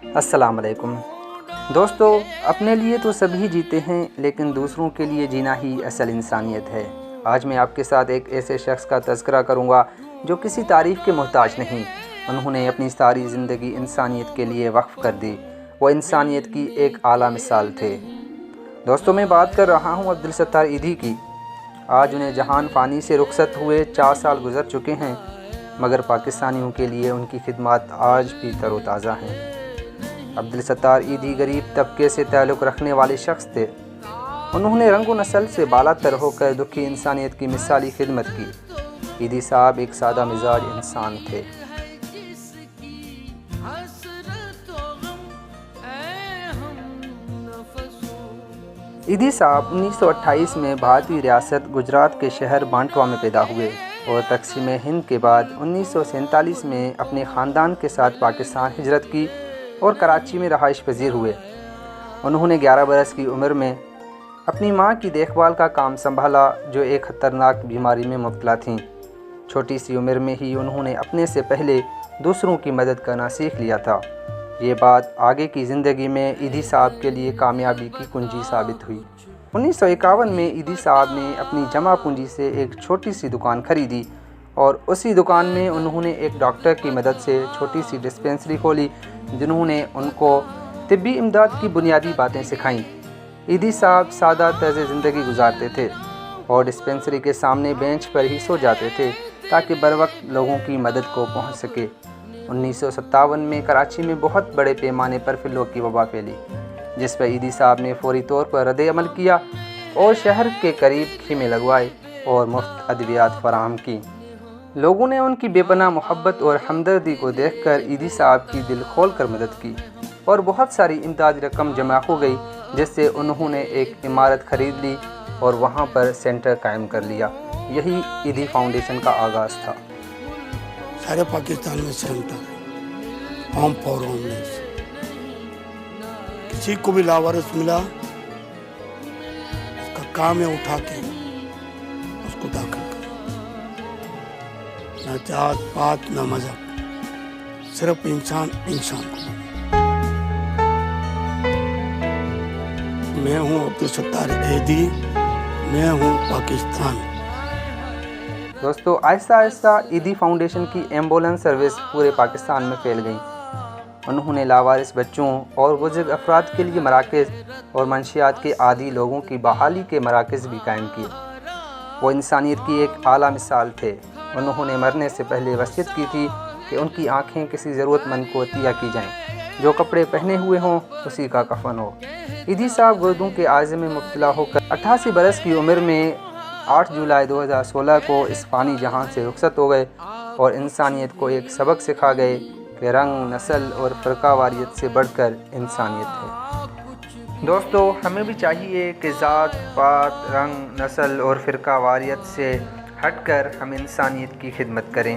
السلام علیکم دوستو، اپنے لیے تو سبھی جیتے ہیں لیکن دوسروں کے لیے جینا ہی اصل انسانیت ہے۔ آج میں آپ کے ساتھ ایک ایسے شخص کا تذکرہ کروں گا جو کسی تعریف کے محتاج نہیں۔ انہوں نے اپنی ساری زندگی انسانیت کے لیے وقف کر دی۔ وہ انسانیت کی ایک اعلیٰ مثال تھے۔ دوستو، میں بات کر رہا ہوں عبدالستار ایدھی کی۔ آج انہیں جہان فانی سے رخصت ہوئے 4 سال گزر چکے ہیں، مگر پاکستانیوں کے لیے ان کی خدمات آج بھی تر و تازہ ہیں۔ عبدالستار ایدھی غریب طبقے سے تعلق رکھنے والے شخص تھے۔ انہوں نے رنگ و نسل سے بالا تر ہو کر دکھی انسانیت کی مثالی خدمت کی۔ ایدھی صاحب ایک سادہ مزاج انسان تھے۔ ایدھی صاحب 1928 میں بھارتی ریاست گجرات کے شہر بانٹوا میں پیدا ہوئے اور تقسیم ہند کے بعد 1947 میں اپنے خاندان کے ساتھ پاکستان ہجرت کی اور کراچی میں رہائش پذیر ہوئے۔ انہوں نے 11 برس کی عمر میں اپنی ماں کی دیکھ بھال کا کام سنبھالا، جو ایک خطرناک بیماری میں مبتلا تھیں۔ چھوٹی سی عمر میں ہی انہوں نے اپنے سے پہلے دوسروں کی مدد کرنا سیکھ لیا تھا۔ یہ بات آگے کی زندگی میں ایدھی صاحب کے لیے کامیابی کی کنجی ثابت ہوئی۔ 1951 میں ایدھی صاحب نے اپنی جمع پونجی سے ایک چھوٹی سی دکان خریدی اور اسی دکان میں انہوں نے ایک ڈاکٹر کی مدد سے چھوٹی سی ڈسپنسری کھولی، جنہوں نے ان کو طبی امداد کی بنیادی باتیں سکھائیں۔ ایدھی صاحب سادہ طرز زندگی گزارتے تھے اور ڈسپنسری کے سامنے بینچ پر ہی سو جاتے تھے تاکہ بروقت لوگوں کی مدد کو پہنچ سکے۔ 1957 میں کراچی میں بہت بڑے پیمانے پر فلو کی وبا پھیلی، جس پر ایدھی صاحب نے فوری طور پر رد عمل کیا اور شہر کے قریب خیمے لگوائے اور مفت ادویات فراہم کی۔ لوگوں نے ان کی بے پناہ محبت اور ہمدردی کو دیکھ کر ایدھی صاحب کی دل کھول کر مدد کی اور بہت ساری امدادی رقم جمع ہو گئی، جس سے انہوں نے ایک عمارت خرید لی اور وہاں پر سینٹر قائم کر لیا۔ یہی ایدھی فاؤنڈیشن کا آغاز تھا۔ سارے پاکستان میں سینٹر ہے، ہوم فار ہوملیس۔ کسی کو بھی لاوارث ملا، اس کا کام ہے اٹھا کے اس کو داخل کرنا۔ نہ جات پات نہ مذہب، صرف انسان انسان کو۔ میں ہوں عبدالستار ایدھی، میں ہوں پاکستان۔ دوستو، آہستہ آہستہ ایدھی فاؤنڈیشن کی ایمبولینس سروس پورے پاکستان میں پھیل گئیں۔ انہوں نے لاوارث بچوں اور بزرگ افراد کے لیے مراکز اور منشیات کے عادی لوگوں کی بحالی کے مراکز بھی قائم کیے۔ وہ انسانیت کی ایک اعلیٰ مثال تھے۔ انہوں نے مرنے سے پہلے وصیت کی تھی کہ ان کی آنکھیں کسی ضرورت مند کو عطیہ کی جائیں، جو کپڑے پہنے ہوئے ہوں اسی کا کفن ہو۔ ایدھی صاحب گردوں کے عارضے میں مبتلا ہو کر 88 برس کی عمر میں 8 جولائی 2016 کو اس فانی جہان سے رخصت ہو گئے اور انسانیت کو ایک سبق سکھا گئے کہ رنگ، نسل اور فرقہ واریت سے بڑھ کر انسانیت ہے۔ دوستو، ہمیں بھی چاہیے کہ ذات پات، رنگ، نسل اور فرقہ واریت سے ہٹ کر ہم انسانیت کی خدمت کریں۔